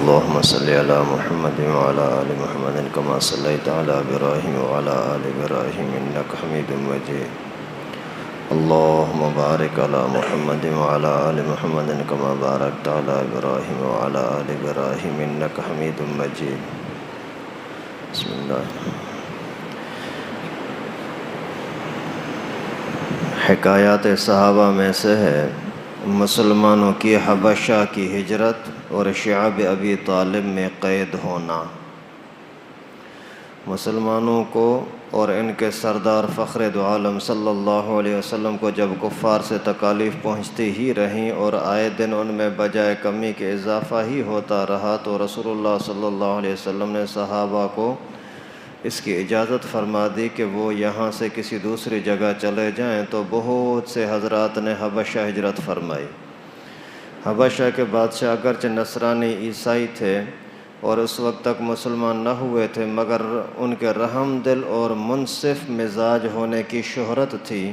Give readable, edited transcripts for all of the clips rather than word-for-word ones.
اللهم صل على محمد وعلى آل محمد كما صليت على إبراهيم وعلى آل إبراهيم إنك حميد مجيد. اللهم بارك على محمد وعلى آل محمد كما باركت على إبراهيم وعلى آل إبراهيم إنك حميد مجيد. بسم الله. حکایات صحابہ میں سے ہے مسلمانوں کی حبشہ کی ہجرت اور شعب ابی طالب میں قید ہونا۔ مسلمانوں کو اور ان کے سردار فخر دو عالم صلی اللہ علیہ وسلم کو جب کفار سے تکالیف پہنچتی ہی رہیں اور آئے دن ان میں بجائے کمی کے اضافہ ہی ہوتا رہا، تو رسول اللہ صلی اللہ علیہ وسلم نے صحابہ کو اس کی اجازت فرما دی کہ وہ یہاں سے کسی دوسری جگہ چلے جائیں، تو بہت سے حضرات نے حبشہ ہجرت فرمائی۔ حبشہ کے بادشاہ اگرچہ نصرانی عیسائی تھے اور اس وقت تک مسلمان نہ ہوئے تھے، مگر ان کے رحم دل اور منصف مزاج ہونے کی شہرت تھی۔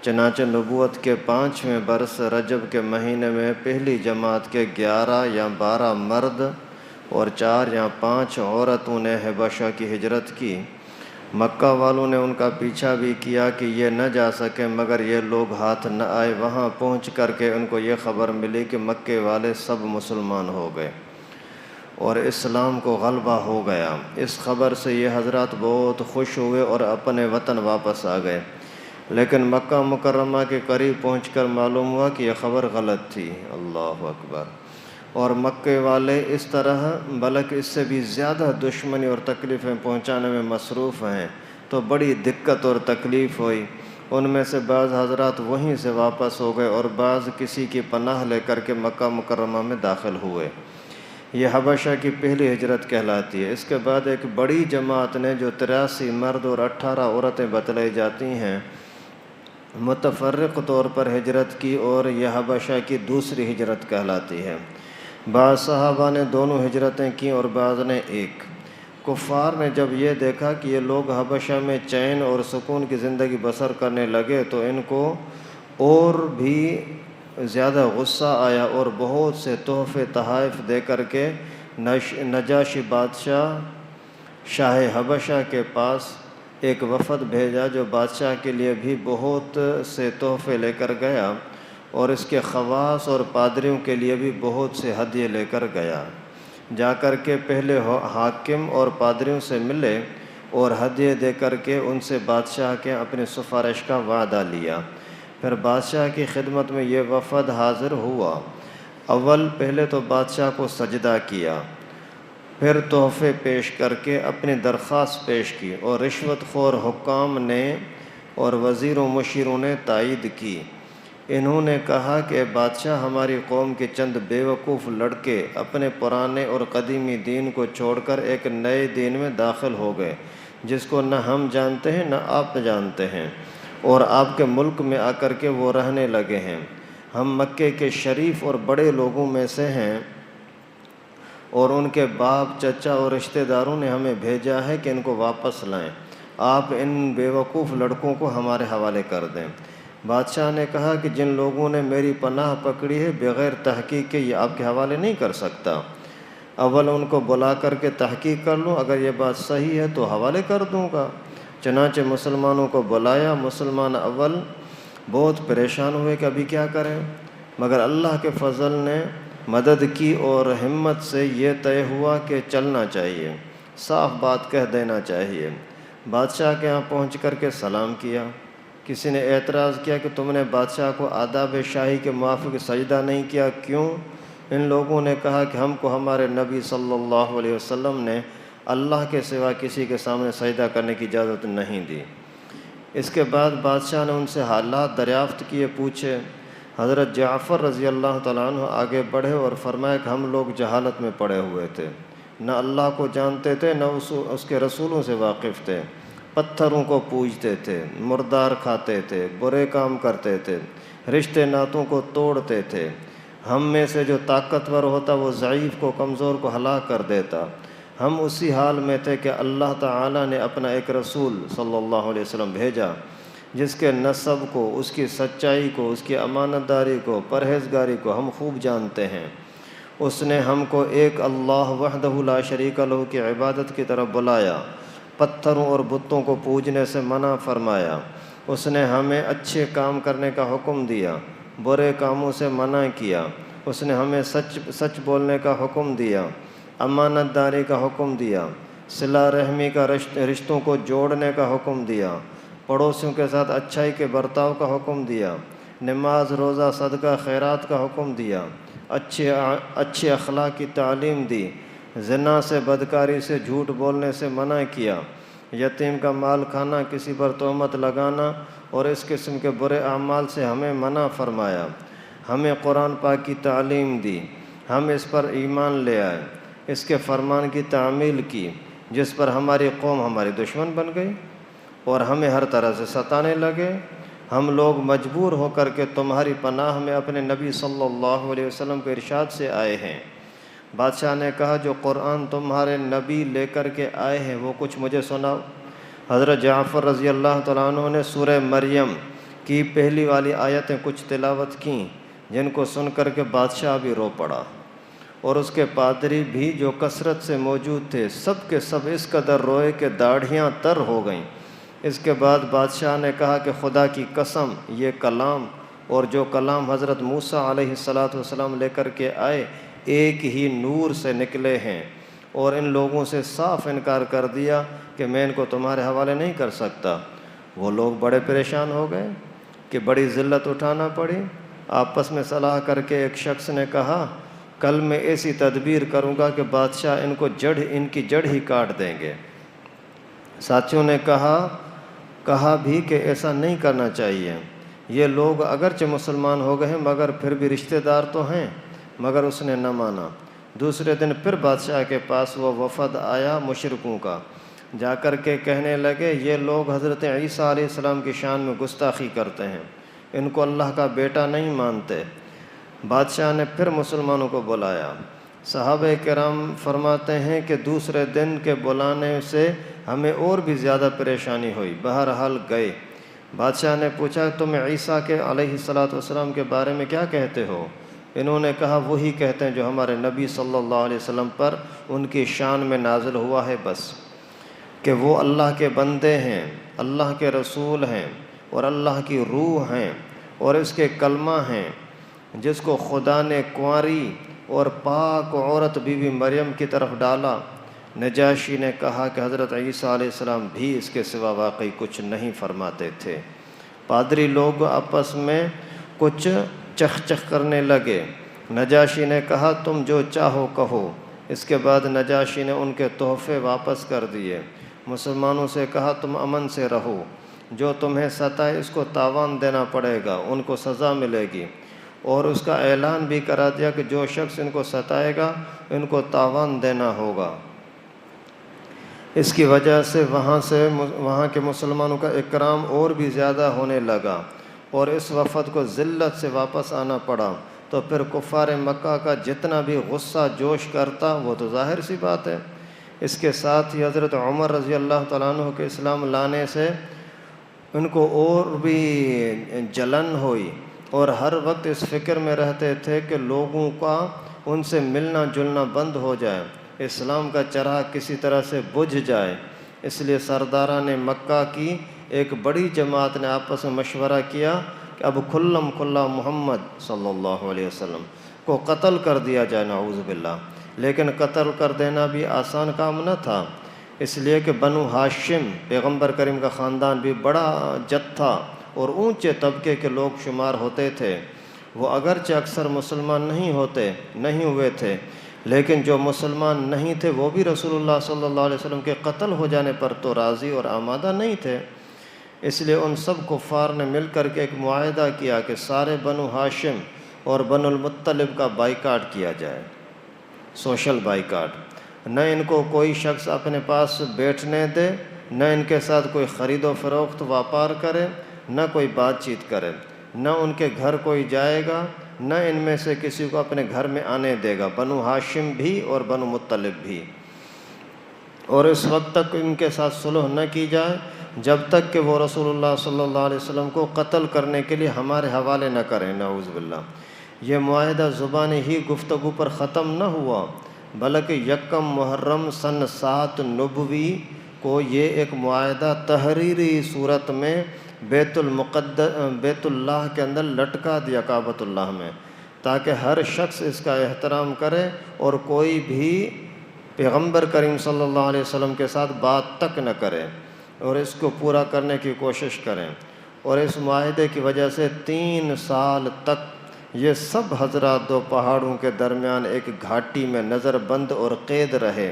چنانچہ نبوت کے 5ویں برس رجب کے مہینے میں پہلی جماعت کے 11 یا 12 مرد اور 4 یا 5 عورتوں نے حبشہ کی ہجرت کی۔ مکہ والوں نے ان کا پیچھا بھی کیا کہ یہ نہ جا سکے، مگر یہ لوگ ہاتھ نہ آئے۔ وہاں پہنچ کر کے ان کو یہ خبر ملی کہ مکے والے سب مسلمان ہو گئے اور اسلام کو غلبہ ہو گیا۔ اس خبر سے یہ حضرات بہت خوش ہوئے اور اپنے وطن واپس آ گئے، لیکن مکہ مکرمہ کے قریب پہنچ کر معلوم ہوا کہ یہ خبر غلط تھی۔ اللہ اکبر۔ اور مکے والے اس طرح بلکہ اس سے بھی زیادہ دشمنی اور تکلیفیں پہنچانے میں مصروف ہیں، تو بڑی دقت اور تکلیف ہوئی۔ ان میں سے بعض حضرات وہیں سے واپس ہو گئے اور بعض کسی کی پناہ لے کر کے مکہ مکرمہ میں داخل ہوئے۔ یہ حبشہ کی پہلی ہجرت کہلاتی ہے۔ اس کے بعد ایک بڑی جماعت نے، جو 83 مرد اور 18 عورتیں بتلائی جاتی ہیں، متفرق طور پر ہجرت کی، اور یہ حبشہ کی دوسری ہجرت کہلاتی ہے۔ بعض صحابہ نے دونوں ہجرتیں کیں اور بعض نے ایک۔ کفار نے جب یہ دیکھا کہ یہ لوگ حبشہ میں چین اور سکون کی زندگی بسر کرنے لگے، تو ان کو اور بھی زیادہ غصہ آیا اور بہت سے تحفے تحائف دے کر کے نجاشی بادشاہ شاہ حبشہ کے پاس ایک وفد بھیجا، جو بادشاہ کے لیے بھی بہت سے تحفے لے کر گیا اور اس کے خواص اور پادریوں کے لیے بھی بہت سے ہدیے لے کر گیا۔ جا کر کے پہلے حاکم اور پادریوں سے ملے اور ہدیے دے کر کے ان سے بادشاہ کے اپنی سفارش کا وعدہ لیا۔ پھر بادشاہ کی خدمت میں یہ وفد حاضر ہوا۔ پہلے تو بادشاہ کو سجدہ کیا، پھر تحفے پیش کر کے اپنی درخواست پیش کی، اور رشوت خور حکام نے اور وزیروں مشیروں نے تائید کی۔ انہوں نے کہا کہ بادشاہ، ہماری قوم کے چند بیوقوف لڑکے اپنے پرانے اور قدیمی دین کو چھوڑ کر ایک نئے دین میں داخل ہو گئے، جس کو نہ ہم جانتے ہیں نہ آپ جانتے ہیں، اور آپ کے ملک میں آ کر کے وہ رہنے لگے ہیں۔ ہم مکے کے شریف اور بڑے لوگوں میں سے ہیں، اور ان کے باپ، چچا اور رشتہ داروں نے ہمیں بھیجا ہے کہ ان کو واپس لائیں۔ آپ ان بیوقوف لڑکوں کو ہمارے حوالے کر دیں۔ بادشاہ نے کہا کہ جن لوگوں نے میری پناہ پکڑی ہے، بغیر تحقیق کے یہ آپ کے حوالے نہیں کر سکتا۔ ان کو بلا کر کے تحقیق کر لوں، اگر یہ بات صحیح ہے تو حوالے کر دوں گا۔ چنانچہ مسلمانوں کو بلایا۔ مسلمان بہت پریشان ہوئے کہ ابھی کیا کریں، مگر اللہ کے فضل نے مدد کی اور ہمت سے یہ طے ہوا کہ چلنا چاہیے، صاف بات کہہ دینا چاہیے۔ بادشاہ کے ہاں پہنچ کر کے سلام کیا۔ کسی نے اعتراض کیا کہ تم نے بادشاہ کو آداب شاہی کے موافق سجدہ نہیں کیا، کیوں؟ ان لوگوں نے کہا کہ ہم کو ہمارے نبی صلی اللہ علیہ وسلم نے اللہ کے سوا کسی کے سامنے سجدہ کرنے کی اجازت نہیں دی۔ اس کے بعد بادشاہ نے ان سے حالات دریافت کیے، پوچھے۔ حضرت جعفر رضی اللہ تعالیٰ عنہ آگے بڑھے اور فرمایا کہ ہم لوگ جہالت میں پڑے ہوئے تھے، نہ اللہ کو جانتے تھے نہ اس کے رسولوں سے واقف تھے، پتھروں کو پوجتے تھے، مردار کھاتے تھے، برے کام کرتے تھے، رشتے ناتوں کو توڑتے تھے۔ ہم میں سے جو طاقتور ہوتا وہ ضعیف کو، کمزور کو ہلاک کر دیتا۔ ہم اسی حال میں تھے کہ اللہ تعالیٰ نے اپنا ایک رسول صلی اللہ علیہ وسلم بھیجا، جس کے نسب کو، اس کی سچائی کو، اس کی امانت داری کو، پرہیزگاری کو ہم خوب جانتے ہیں، اس نے ہم کو ایک اللہ وحدہ لا شریک لہ کی عبادت کی طرف بلایا، پتھروں اور بتوں کو پوجنے سے منع فرمایا۔ اس نے ہمیں اچھے کام کرنے کا حکم دیا، برے کاموں سے منع کیا۔ اس نے ہمیں سچ بولنے کا حکم دیا، امانت داری کا حکم دیا، صلہ رحمی کا رشتوں کو جوڑنے کا حکم دیا، پڑوسیوں کے ساتھ اچھائی کے برتاؤ کا حکم دیا، نماز روزہ صدقہ خیرات کا حکم دیا، اچھے اخلاق کی تعلیم دی، زنا سے بدکاری سے جھوٹ بولنے سے منع کیا، یتیم کا مال کھانا، کسی پر تہمت لگانا اور اس قسم کے برے اعمال سے ہمیں منع فرمایا۔ ہمیں قرآن پاک کی تعلیم دی، ہم اس پر ایمان لے آئے، اس کے فرمان کی تعمیل کی، جس پر ہماری قوم ہماری دشمن بن گئی اور ہمیں ہر طرح سے ستانے لگے۔ ہم لوگ مجبور ہو کر کے تمہاری پناہ میں اپنے نبی صلی اللہ علیہ وسلم کے ارشاد سے آئے ہیں۔ بادشاہ نے کہا جو قرآن تمہارے نبی لے کر کے آئے ہیں وہ کچھ مجھے سناؤ۔ حضرت جعفر رضی اللہ تعالیٰ عنہ نے سورہ مریم کی پہلی والی آیتیں کچھ تلاوت کیں، جن کو سن کر کے بادشاہ بھی رو پڑا، اور اس کے پادری بھی جو کثرت سے موجود تھے، سب کے سب اس قدر روئے کہ داڑھیاں تر ہو گئیں۔ اس کے بعد بادشاہ نے کہا کہ خدا کی قسم، یہ کلام اور جو کلام حضرت موسیٰ علیہ السلام لے کر کے آئے ایک ہی نور سے نکلے ہیں، اور ان لوگوں سے صاف انکار کر دیا کہ میں ان کو تمہارے حوالے نہیں کر سکتا۔ وہ لوگ بڑے پریشان ہو گئے کہ بڑی ذلت اٹھانا پڑی۔ آپس میں صلاح کر کے ایک شخص نے کہا کل میں ایسی تدبیر کروں گا کہ بادشاہ ان کی جڑ ہی کاٹ دیں گے۔ ساتھیوں نے کہا بھی کہ ایسا نہیں کرنا چاہیے، یہ لوگ اگرچہ مسلمان ہو گئے ہیں مگر پھر بھی رشتہ دار تو ہیں، مگر اس نے نہ مانا۔ دوسرے دن پھر بادشاہ کے پاس وہ وفد آیا مشرکوں کا، جا کر کے کہنے لگے یہ لوگ حضرت عیسیٰ علیہ السلام کی شان میں گستاخی کرتے ہیں، ان کو اللہ کا بیٹا نہیں مانتے۔ بادشاہ نے پھر مسلمانوں کو بلایا۔ صحابہ کرام فرماتے ہیں کہ دوسرے دن کے بلانے سے ہمیں اور بھی زیادہ پریشانی ہوئی، بہرحال گئے۔ بادشاہ نے پوچھا تم عیسیٰ کے علیہ السلام کے بارے میں کیا کہتے ہو؟ انہوں نے کہا وہی کہتے ہیں جو ہمارے نبی صلی اللہ علیہ وسلم پر ان کی شان میں نازل ہوا ہے، بس کہ وہ اللہ کے بندے ہیں، اللہ کے رسول ہیں اور اللہ کی روح ہیں اور اس کے کلمہ ہیں، جس کو خدا نے کنواری اور پاک عورت بی بی مریم کی طرف ڈالا۔ نجاشی نے کہا کہ حضرت عیسیٰ علیہ السلام بھی اس کے سوا واقعی کچھ نہیں فرماتے تھے۔ پادری لوگ آپس میں کچھ چخ کرنے لگے۔ نجاشی نے کہا تم جو چاہو کہو۔ اس کے بعد نجاشی نے ان کے تحفے واپس کر دیے۔ مسلمانوں سے کہا تم امن سے رہو، جو تمہیں ستائے اس کو تاوان دینا پڑے گا، ان کو سزا ملے گی، اور اس کا اعلان بھی کرا دیا کہ جو شخص ان کو ستائے گا ان کو تاوان دینا ہوگا۔ اس کی وجہ سے وہاں کے مسلمانوں کا اکرام اور بھی زیادہ ہونے لگا اور اس وفد کو ذلت سے واپس آنا پڑا۔ تو پھر کفار مکہ کا جتنا بھی غصہ جوش کرتا وہ تو ظاہر سی بات ہے۔ اس کے ساتھ ہی حضرت عمر رضی اللہ تعالیٰ عنہ کے اسلام لانے سے ان کو اور بھی جلن ہوئی اور ہر وقت اس فکر میں رہتے تھے کہ لوگوں کا ان سے ملنا جلنا بند ہو جائے، اسلام کا چراغ کسی طرح سے بجھ جائے۔ اس لیے سرداران مکہ کی ایک بڑی جماعت نے آپس میں مشورہ کیا کہ اب کھلم کھلا محمد صلی اللہ علیہ وسلم کو قتل کر دیا جائے، نعوذ باللہ۔ لیکن قتل کر دینا بھی آسان کام نہ تھا، اس لیے کہ بنو ہاشم پیغمبر کریم کا خاندان بھی بڑا جت تھا اور اونچے طبقے کے لوگ شمار ہوتے تھے۔ وہ اگرچہ اکثر مسلمان نہیں ہوئے تھے، لیکن جو مسلمان نہیں تھے وہ بھی رسول اللہ صلی اللہ علیہ وسلم کے قتل ہو جانے پر تو راضی اور آمادہ نہیں تھے۔ اس لیے ان سب کفار نے مل کر کے ایک معاہدہ کیا کہ سارے بنو ہاشم اور بنو المطلب کا بائیکاٹ کیا جائے، سوشل بائیکاٹ۔ نہ ان کو کوئی شخص اپنے پاس بیٹھنے دے، نہ ان کے ساتھ کوئی خرید و فروخت واپار کرے، نہ کوئی بات چیت کرے، نہ ان کے گھر کوئی جائے گا، نہ ان میں سے کسی کو اپنے گھر میں آنے دے گا، بنو ہاشم بھی اور بنو مطلب بھی۔ اور اس وقت تک ان کے ساتھ صلح نہ کی جائے جب تک کہ وہ رسول اللہ صلی اللہ علیہ وسلم کو قتل کرنے کے لیے ہمارے حوالے نہ کریں، نعوذ باللہ۔ یہ معاہدہ زبانی ہی گفتگو پر ختم نہ ہوا، بلکہ یکم محرم سن 7 نبوی کو یہ ایک معاہدہ تحریری صورت میں بیت اللہ کے اندر لٹکا دیا، کعبۃ اللہ میں، تاکہ ہر شخص اس کا احترام کرے اور کوئی بھی پیغمبر کریم صلی اللہ علیہ وسلم کے ساتھ بات تک نہ کرے اور اس کو پورا کرنے کی کوشش کریں۔ اور اس معاہدے کی وجہ سے 3 سال تک یہ سب حضرات 2 پہاڑوں کے درمیان ایک گھاٹی میں نظر بند اور قید رہے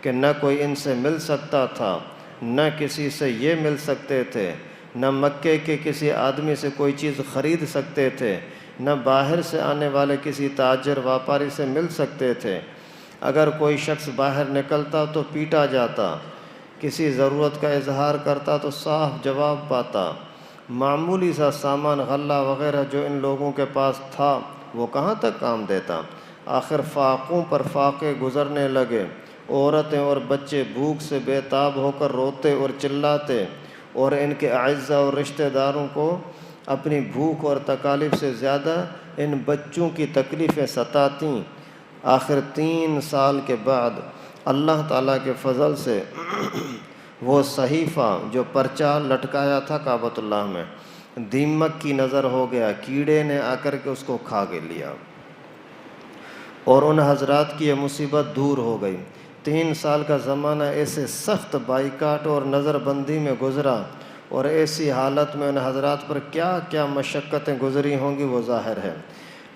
کہ نہ کوئی ان سے مل سکتا تھا، نہ کسی سے یہ مل سکتے تھے، نہ مکے کے کسی آدمی سے کوئی چیز خرید سکتے تھے، نہ باہر سے آنے والے کسی تاجر واپاری سے مل سکتے تھے۔ اگر کوئی شخص باہر نکلتا تو پیٹا جاتا، کسی ضرورت کا اظہار کرتا تو صاف جواب پاتا۔ معمولی سا سامان غلہ وغیرہ جو ان لوگوں کے پاس تھا وہ کہاں تک کام دیتا؟ آخر فاقوں پر فاقے گزرنے لگے، عورتیں اور بچے بھوک سے بے تاب ہو کر روتے اور چلاتے، اور ان کے اعزاء اور رشتہ داروں کو اپنی بھوک اور تکالیف سے زیادہ ان بچوں کی تکلیفیں ستاتیں۔ آخر 3 سال کے بعد اللہ تعالیٰ کے فضل سے وہ صحیفہ جو پرچہ لٹکایا تھا کعبۃ اللہ میں دیمک کی نظر ہو گیا، کیڑے نے آ کر کے اس کو کھا کے لیا، اور ان حضرات کی یہ مصیبت دور ہو گئی۔ 3 سال کا زمانہ ایسے سخت بائیکاٹ اور نظر بندی میں گزرا، اور ایسی حالت میں ان حضرات پر کیا کیا مشقتیں گزری ہوں گی وہ ظاہر ہے،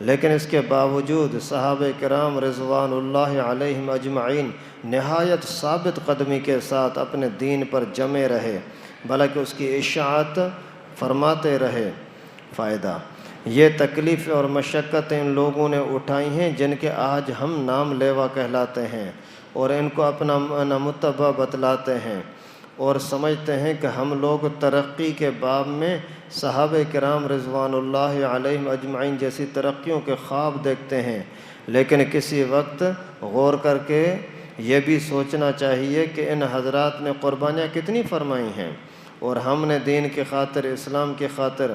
لیکن اس کے باوجود صحابہ کرام رضوان اللہ علیہم اجمعین نہایت ثابت قدمی کے ساتھ اپنے دین پر جمے رہے، بلکہ اس کی اشاعت فرماتے رہے۔ فائدہ: یہ تکلیفیں اور مشقتیں ان لوگوں نے اٹھائی ہیں جن کے آج ہم نام لیوا کہلاتے ہیں، اور ان کو اپنا متبع بتلاتے ہیں، اور سمجھتے ہیں کہ ہم لوگ ترقی کے باب میں صحابہ کرام رضوان اللہ علیہم اجمعین جیسی ترقیوں کے خواب دیکھتے ہیں، لیکن کسی وقت غور کر کے یہ بھی سوچنا چاہیے کہ ان حضرات نے قربانیاں کتنی فرمائی ہیں، اور ہم نے دین کی خاطر، اسلام کی خاطر،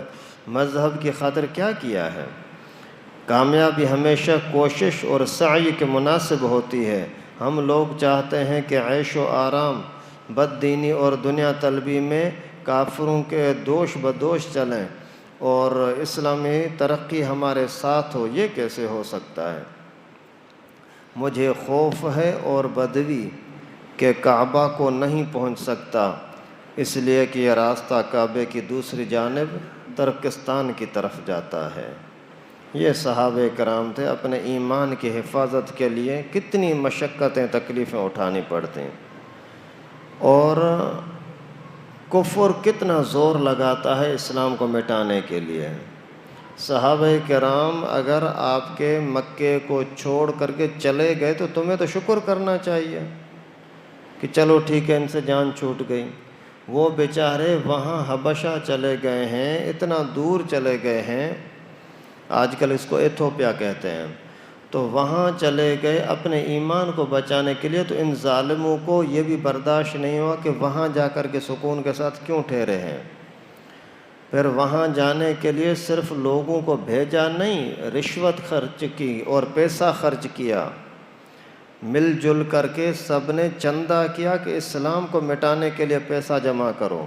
مذہب کی خاطر کیا کیا ہے۔ کامیابی ہمیشہ کوشش اور سعی کے مناسب ہوتی ہے۔ ہم لوگ چاہتے ہیں کہ عیش و آرام، بد دینی اور دنیا طلبی میں کافروں کے دوش بدوش چلیں اور اسلامی ترقی ہمارے ساتھ ہو، یہ کیسے ہو سکتا ہے؟ مجھے خوف ہے اور بدوی کہ کعبہ کو نہیں پہنچ سکتا، اس لیے کہ یہ راستہ کعبے کی دوسری جانب ترکستان کی طرف جاتا ہے۔ یہ صحابہ کرام تھے، اپنے ایمان کی حفاظت کے لیے کتنی مشقتیں تکلیفیں اٹھانی پڑتی ہیں، اور کفر کتنا زور لگاتا ہے اسلام کو مٹانے کے لیے۔ صحابہ کرام اگر آپ کے مکے کو چھوڑ کر کے چلے گئے تو تمہیں تو شکر کرنا چاہیے کہ چلو ٹھیک ہے ان سے جان چھوٹ گئی۔ وہ بیچارے وہاں حبشہ چلے گئے ہیں، اتنا دور چلے گئے ہیں، آج کل اس کو ایتھوپیا کہتے ہیں، تو وہاں چلے گئے اپنے ایمان کو بچانے کے لیے، تو ان ظالموں کو یہ بھی برداشت نہیں ہوا کہ وہاں جا کر کے سکون کے ساتھ کیوں ٹھہرے ہیں۔ پھر وہاں جانے کے لیے صرف لوگوں کو بھیجا نہیں، رشوت خرچ کی اور پیسہ خرچ کیا، مل جل کر کے سب نے چندہ کیا کہ اسلام کو مٹانے کے لیے پیسہ جمع کرو،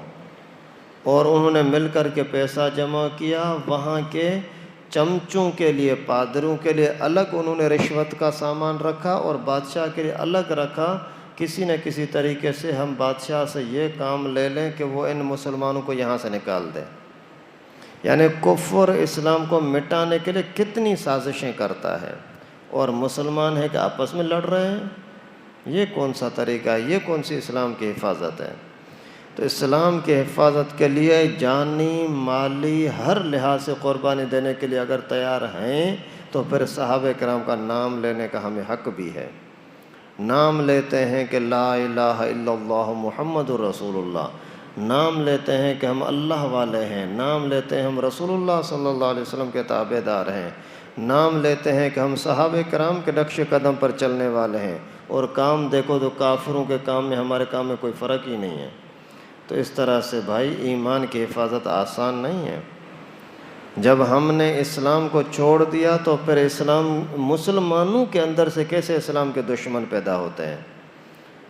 اور انہوں نے مل کر کے پیسہ جمع کیا۔ وہاں کے چمچوں کے لیے، پادروں کے لیے الگ انہوں نے رشوت کا سامان رکھا، اور بادشاہ کے لیے الگ رکھا۔ کسی نہ کسی طریقے سے ہم بادشاہ سے یہ کام لے لیں کہ وہ ان مسلمانوں کو یہاں سے نکال دے۔ یعنی کفر اسلام کو مٹانے کے لیے کتنی سازشیں کرتا ہے، اور مسلمان ہے کہ آپس میں لڑ رہے ہیں۔ یہ کون سا طریقہ ہے؟ یہ کون سی اسلام کی حفاظت ہے؟ تو اسلام کی حفاظت کے لیے جانی مالی ہر لحاظ سے قربانی دینے کے لیے اگر تیار ہیں تو پھر صحابہ کرام کا نام لینے کا ہمیں حق بھی ہے۔ نام لیتے ہیں کہ لا الہ الا اللہ محمد الرسول اللہ، نام لیتے ہیں کہ ہم اللہ والے ہیں، نام لیتے ہیں ہم رسول اللہ صلی اللہ علیہ وسلم کے تابع دار ہیں، نام لیتے ہیں کہ ہم صحابہ کرام کے نقش قدم پر چلنے والے ہیں، اور کام دیکھو تو کافروں کے کام میں ہمارے کام میں کوئی فرق ہی نہیں ہے۔ تو اس طرح سے بھائی ایمان کی حفاظت آسان نہیں ہے، جب ہم نے اسلام کو چھوڑ دیا تو پھر اسلام مسلمانوں کے اندر سے کیسے اسلام کے دشمن پیدا ہوتے ہیں؟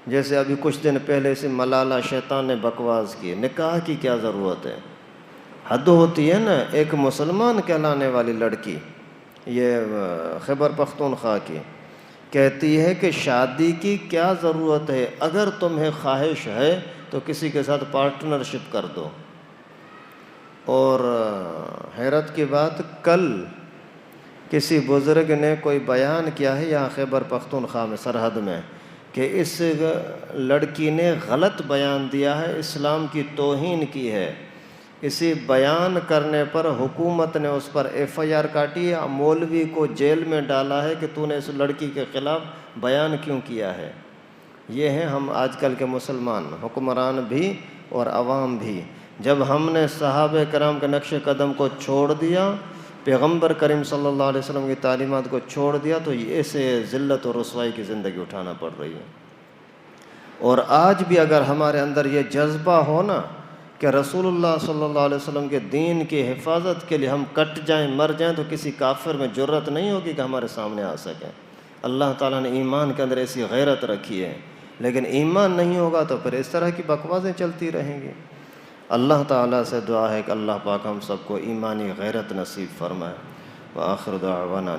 جیسے ابھی کچھ دن پہلے سے ملالہ شیطان نے بکواس کی، نکاح کی کیا ضرورت ہے؟ حد ہوتی ہے نا، ایک مسلمان کہلانے والی لڑکی، یہ خیبر پختونخوا کی، کہتی ہے کہ شادی کی کیا ضرورت ہے، اگر تمہیں خواہش ہے تو کسی کے ساتھ پارٹنرشپ کر دو۔ اور حیرت کی بات، کل کسی بزرگ نے کوئی بیان کیا ہے یہاں خیبر پختونخوا میں سرحد میں کہ اس لڑکی نے غلط بیان دیا ہے، اسلام کی توہین کی ہے۔ اسی بیان کرنے پر حکومت نے اس پر FIR کاٹی ہے، مولوی کو جیل میں ڈالا ہے کہ تو نے اس لڑکی کے خلاف بیان کیوں کیا ہے۔ یہ ہیں ہم آج کل کے مسلمان، حکمران بھی اور عوام بھی۔ جب ہم نے صحابہ کرام کے نقش قدم کو چھوڑ دیا، پیغمبر کریم صلی اللہ علیہ وسلم کی تعلیمات کو چھوڑ دیا، تو ایسے ذلت و رسوائی کی زندگی اٹھانا پڑ رہی ہے۔ اور آج بھی اگر ہمارے اندر یہ جذبہ ہو نا کہ رسول اللہ صلی اللہ علیہ وسلم کے دین کی حفاظت کے لیے ہم کٹ جائیں، مر جائیں، تو کسی کافر میں جرت نہیں ہوگی کہ ہمارے سامنے آ سکیں۔ اللہ تعالیٰ نے ایمان کے اندر ایسی غیرت رکھی ہے، لیکن ایمان نہیں ہوگا تو پھر اس طرح کی بکواسیں چلتی رہیں گی۔ اللہ تعالیٰ سے دعا ہے کہ اللہ پاک ہم سب کو ایمانی غیرت نصیب فرمائے۔ وآخر دعوانا